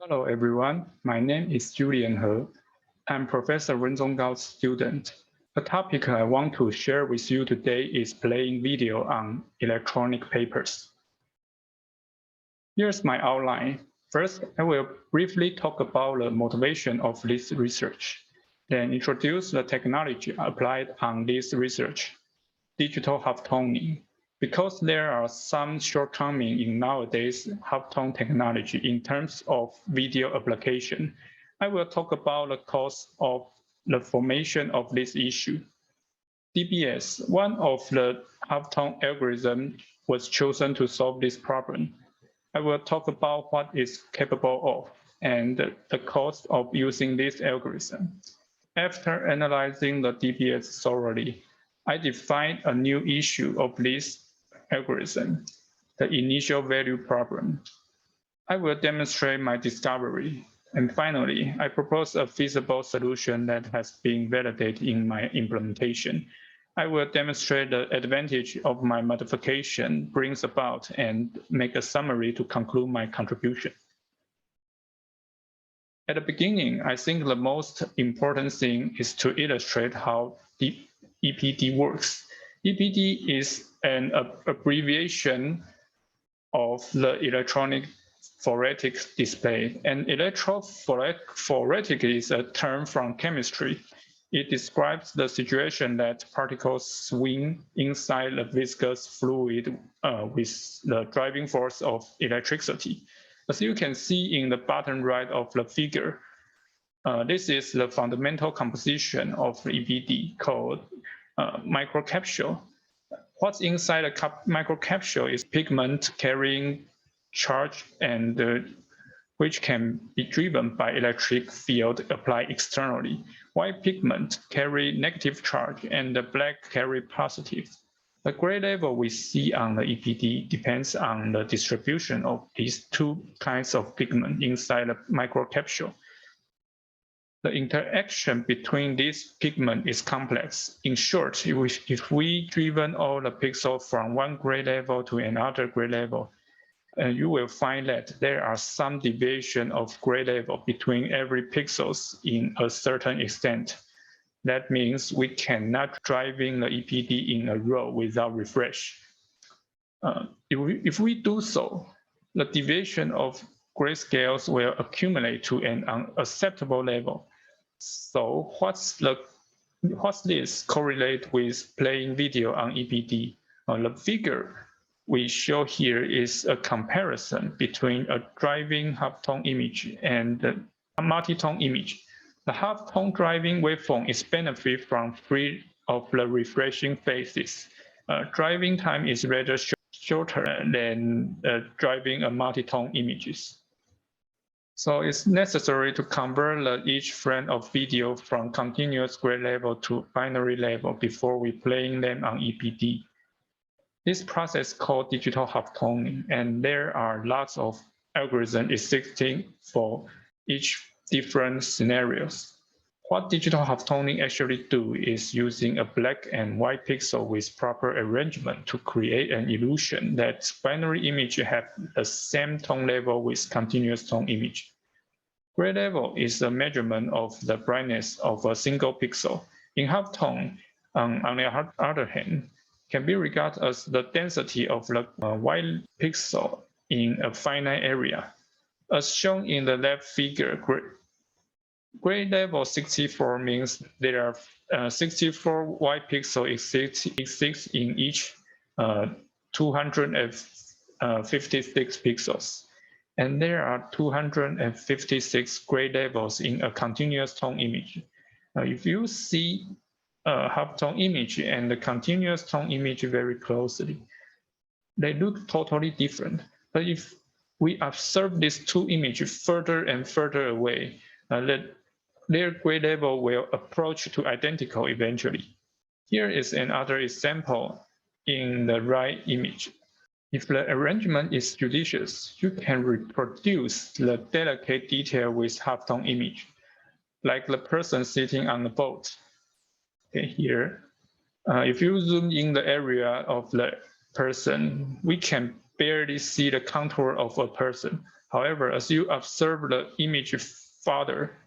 Hello everyone, my name is Julian He. I'm Professor Wenzhong Gao's student. The topic I want to share with you today is playing video on electronic papers. Here's my outline. First, I will briefly talk about the motivation of this research, then introduce the technology applied on this research, digital half-toning. Because there are some shortcomings in nowadays half-tone technology in terms of video application, I will talk about the cause of the formation of this issue. DBS, one of the half-tone algorithms, was chosen to solve this problem. I will talk about what it's capable of and the cost of using this algorithm. After analyzing the DBS thoroughly, I defined a new issue of this algorithm, the initial value problem. I will demonstrate my discovery. And finally, I propose a feasible solution that has been validated in my implementation. I will demonstrate the advantage of my modification brings about and make a summary to conclude my contribution. At the beginning, I think the most important thing is to illustrate how the EPD works. EPD is an abbreviation of the electronic phoretic display. And electrophoretic is a term from chemistry. It describes the situation that particles swing inside the viscous fluid with the driving force of electricity. As you can see in the bottom right of the figure, this is the fundamental composition of EPD called microcapsule. What's inside a microcapsule is pigment carrying charge and which can be driven by electric field applied externally, while pigment carry negative charge and the black carry positive. The gray level we see on the EPD depends on the distribution of these two kinds of pigment inside the microcapsule. The interaction between these pigments is complex. In short, if we driven all the pixels from one gray level to another gray level, you will find that there are some deviation of gray level between every pixels in a certain extent. That means we cannot driving the EPD in a row without refresh. If we do so, the deviation of grayscales will accumulate to an unacceptable level. So what's this correlate with playing video on EPD? The figure we show here is a comparison between a driving half-tone image and a multi-tone image. The half-tone driving waveform is benefit from free of the refreshing phases. Driving time is rather shorter than driving a multi-tone images. So it's necessary to convert each frame of video from continuous gray level to binary level before we playing them on EPD. This process called digital half-toning, and there are lots of algorithms existing for each different scenarios. What digital half-toning actually do is using a black and white pixel with proper arrangement to create an illusion that binary image have the same tone level with continuous tone image. Gray level is a measurement of the brightness of a single pixel. In half-tone, on the other hand, can be regarded as the density of the white pixel in a finite area. As shown in the left figure, gray level 64 means there are 64 white pixels exist in each 256 pixels. And there are 256 gray levels in a continuous tone image. If you see a half-tone image and the continuous tone image very closely, they look totally different. But if we observe these two images further and further away, their gray level will approach to identical eventually. Here is another example in the right image. If the arrangement is judicious, you can reproduce the delicate detail with half-tone image, like the person sitting on the boat. Okay, here, if you zoom in the area of the person, we can barely see the contour of a person. However, as you observe the image further,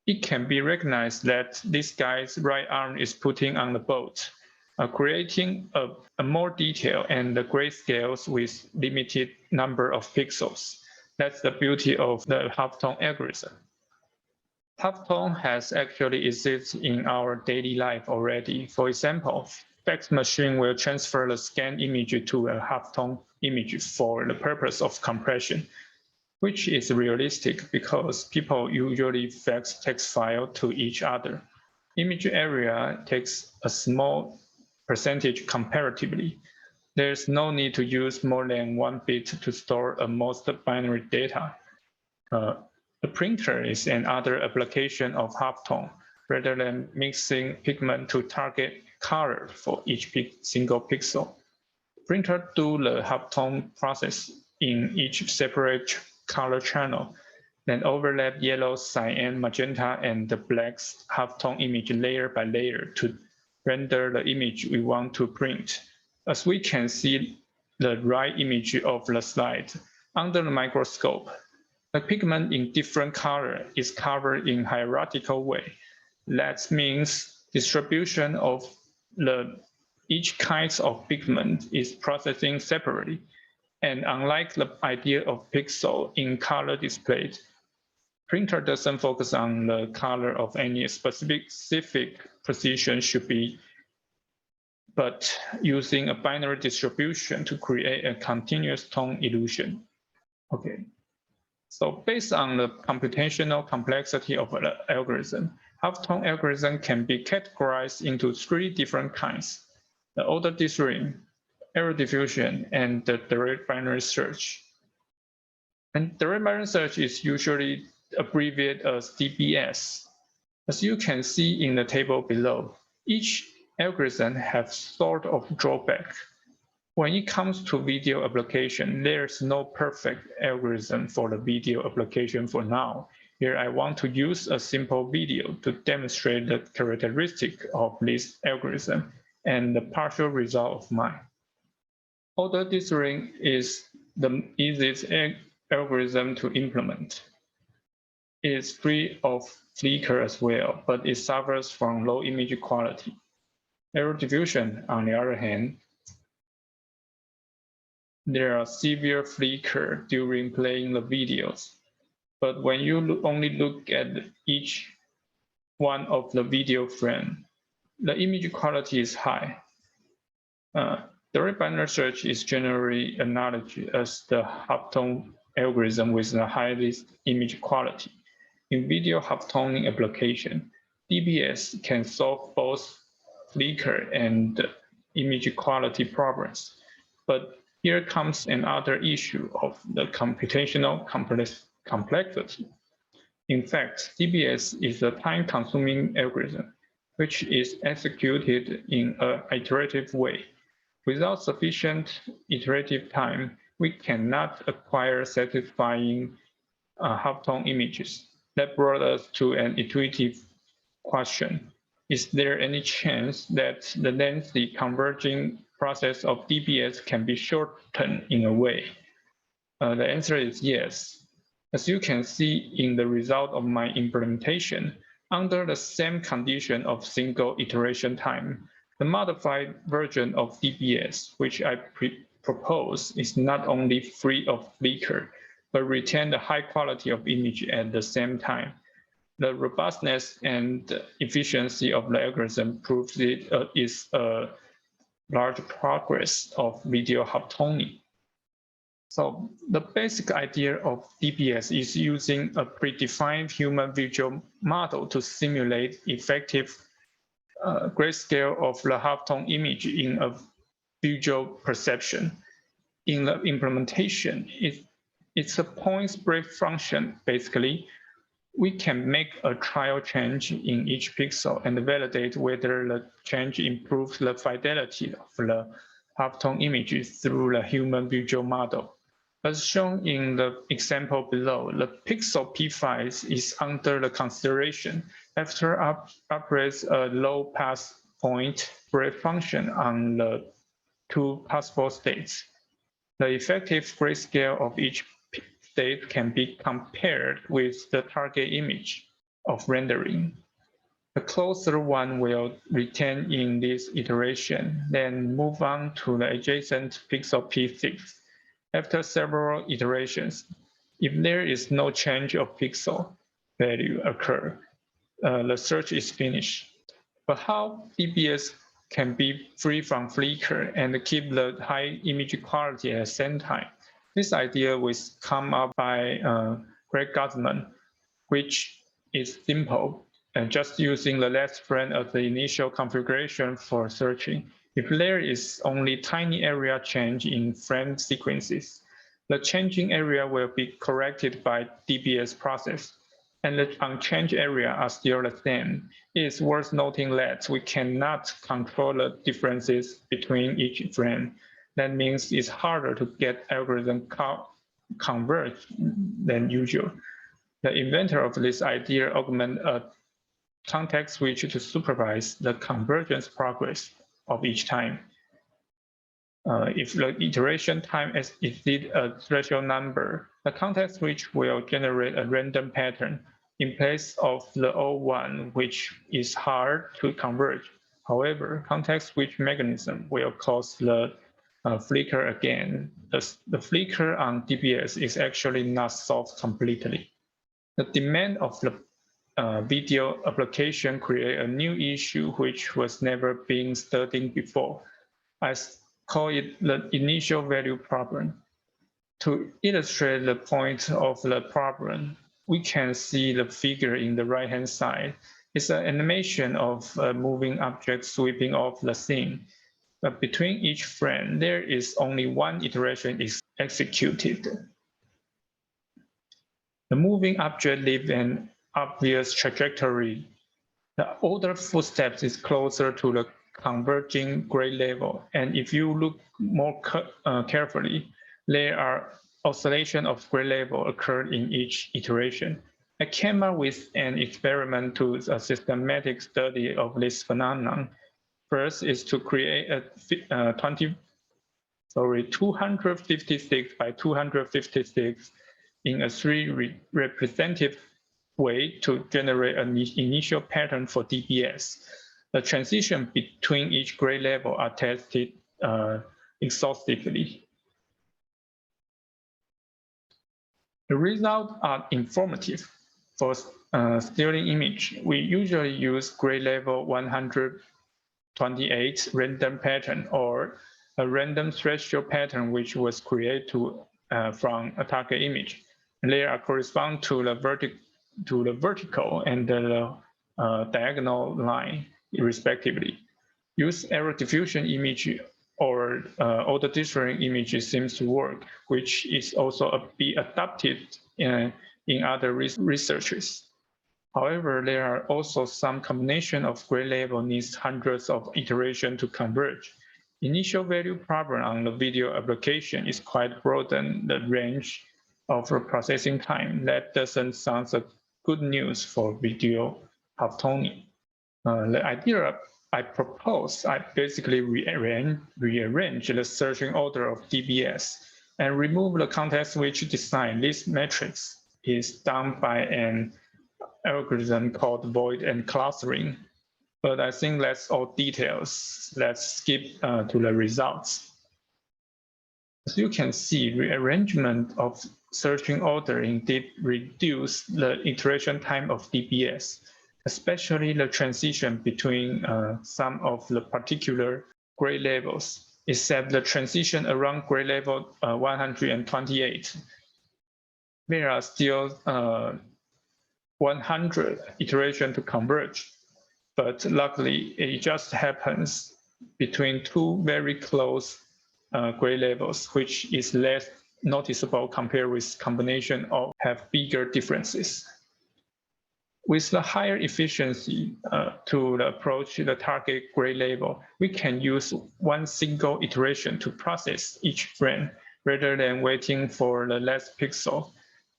it can be recognized that this guy's right arm is putting on the boat, creating a more detail and the grayscales with limited number of pixels. That's the beauty of the halftone algorithm. Halftone has actually existed in our daily life already. For example, fax machine will transfer the scanned image to a halftone image for the purpose of compression, which is realistic because people usually fax text file to each other. Image area takes a small percentage comparatively. There's no need to use more than 1 bit to store a most binary data. The printer is another application of halftone. Rather than mixing pigment to target color for each single pixel, printer do the halftone process in each separate color channel, then overlap yellow, cyan, magenta, and the black halftone image layer by layer to render the image we want to print. As we can see the right image of the slide, under the microscope, the pigment in different color is covered in hierarchical way. That means distribution of each kind of pigment is processing separately. And unlike the idea of pixel in color display, printer doesn't focus on the color of any specific position should be, but using a binary distribution to create a continuous tone illusion. Okay. So based on the computational complexity of the algorithm, halftone algorithm can be categorized into 3 different kinds: the order dithering, error diffusion, and the direct binary search. And direct binary search is usually abbreviated as DBS. As you can see in the table below, each algorithm has sort of drawback. When it comes to video application, there's no perfect algorithm for the video application for now. Here I want to use a simple video to demonstrate the characteristic of this algorithm and the partial result of mine. Order dithering is the easiest algorithm to implement. It is free of flicker as well, but it suffers from low image quality. Error diffusion, on the other hand, there are severe flicker during playing the videos, but when you only look at each one of the video frame, the image quality is high. Direct binary search is generally acknowledged as the halftone algorithm with the highest image quality. In video halftoning application, DBS can solve both flicker and image quality problems, but here comes another issue of the computational complexity. In fact, DBS is a time-consuming algorithm, which is executed in an iterative way. Without sufficient iterative time, we cannot acquire satisfying halftone images. That brought us to an intuitive question. Is there any chance that the lengthy converging process of DBS can be shortened in a way? The answer is yes. As you can see in the result of my implementation, under the same condition of single iteration time, the modified version of DBS, which I propose, is not only free of flicker, but retain the high quality of image at the same time. The robustness and efficiency of the algorithm proves it is a large progress of video halftoning. So the basic idea of DBS is using a predefined human visual model to simulate effective grayscale of the halftone image in a visual perception. In the implementation, it's a point spread function. Basically, we can make a trial change in each pixel and validate whether the change improves the fidelity of the halftone images through the human visual model. As shown in the example below, the pixel P5 is under the consideration after operates a low pass point spread function on the 2 possible states. The effective grayscale of each state can be compared with the target image of rendering. The closer one will retain in this iteration, then move on to the adjacent pixel P6. After several iterations, if there is no change of pixel value occur, the search is finished. But how DBS can be free from flicker and keep the high image quality at the same time? This idea was come up by Greg Guzman, which is simple and just using the last frame as the initial configuration for searching. If there is only tiny area change in frame sequences, the changing area will be corrected by DBS process, and the unchanged area are still the same. It is worth noting that we cannot control the differences between each frame. That means it's harder to get algorithm converge than usual. The inventor of this idea augmented a context switch to supervise the convergence progress of each time. If the iteration time exceeds a threshold number, the context switch will generate a random pattern in place of the old one, which is hard to converge. However, context switch mechanism will cause the flicker again. The flicker on DBS is actually not solved completely. The demand of the video application create a new issue which was never been studied before. I call it the initial value problem. To illustrate the point of the problem, we can see the figure in the right-hand side. It's an animation of a moving object sweeping off the scene. But between each frame, there is only one iteration executed. The moving object leaves an obvious trajectory. The older footsteps is closer to the converging grade level, and if you look more carefully, there are oscillation of grade level occurred in each iteration. I came up with an experiment to a systematic study of this phenomenon. First is to create a 256 by 256 in a representative way to generate an initial pattern for DBS. The transition between each grade level are tested exhaustively. The results are informative. For steering image, we usually use grade level 128 random pattern or a random threshold pattern which was created from a target image. They are correspond to the vertical and the diagonal line respectively. Use error diffusion image or order differing image seems to work, which is also be adopted in other researches. However, there are also some combination of grade level needs hundreds of iterations to converge. Initial value problem on the video application is quite broad than the range of processing time. That doesn't sound like good news for video halftone. The idea I propose, I basically rearrange the searching order of DBS and remove the context switch design. This matrix is done by an algorithm called void and clustering. But I think that's all details. Let's skip to the results. As you can see, rearrangement of searching order indeed reduce the iteration time of DBS, especially the transition between some of the particular grade levels, except the transition around grade level 128. There are still 100 iterations to converge, but luckily it just happens between two very close grade levels, which is less noticeable compared with combination of have bigger differences. With the higher efficiency to approach the target grade level, we can use one single iteration to process each frame rather than waiting for the last pixel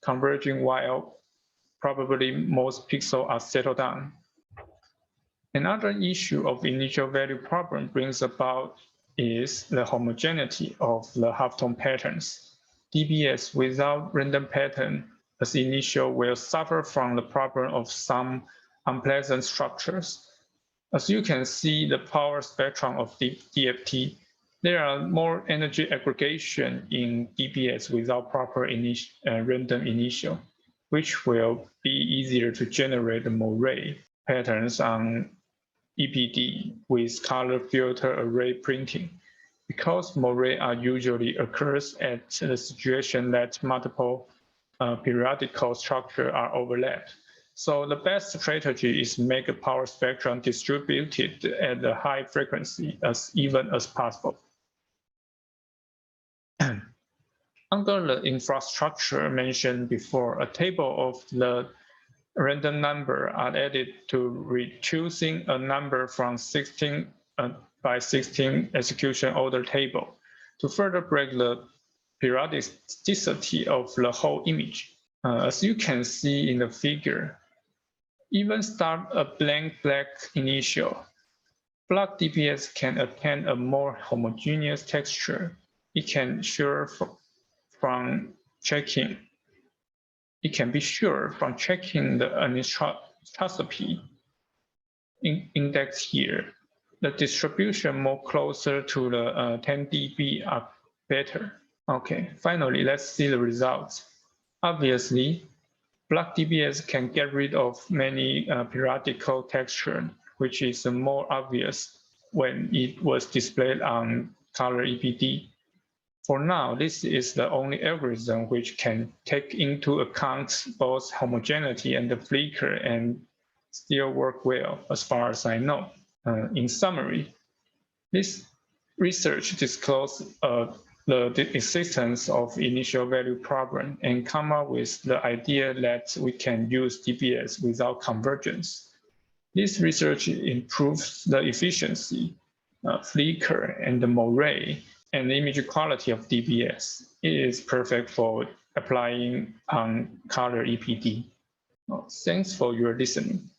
converging while probably most pixels are settled down. Another issue of initial value problem brings about is the homogeneity of the halftone patterns. DBS without random pattern as initial will suffer from the problem of some unpleasant structures. As you can see the power spectrum of DFT, there are more energy aggregation in DBS without proper random initial, which will be easier to generate Moiré patterns on EPD with color filter array printing. Because Moiré are usually occurs at the situation that multiple periodical structures are overlapped. So the best strategy is make a power spectrum distributed at a high frequency as even as possible. Under the infrastructure mentioned before, a table of the random number are added to reducing a number from 16 by 16 execution order table to further break the periodicity of the whole image. As you can see in the figure, even start a blank black initial, block DPS can attain a more homogeneous texture. It can be sure from checking the anisotropy index here. The distribution more closer to the 10 dB are better. Okay, finally, let's see the results. Obviously, block DBS can get rid of many periodical texture, which is more obvious when it was displayed on color EPD. For now, this is the only algorithm which can take into account both homogeneity and the flicker and still work well, as far as I know. In summary, this research disclosed the existence of initial value problem and come up with the idea that we can use DBS without convergence. This research improves the efficiency, flicker, and the Moiré and the image quality of DBS. It is perfect for applying on color EPD. Thanks for your listening.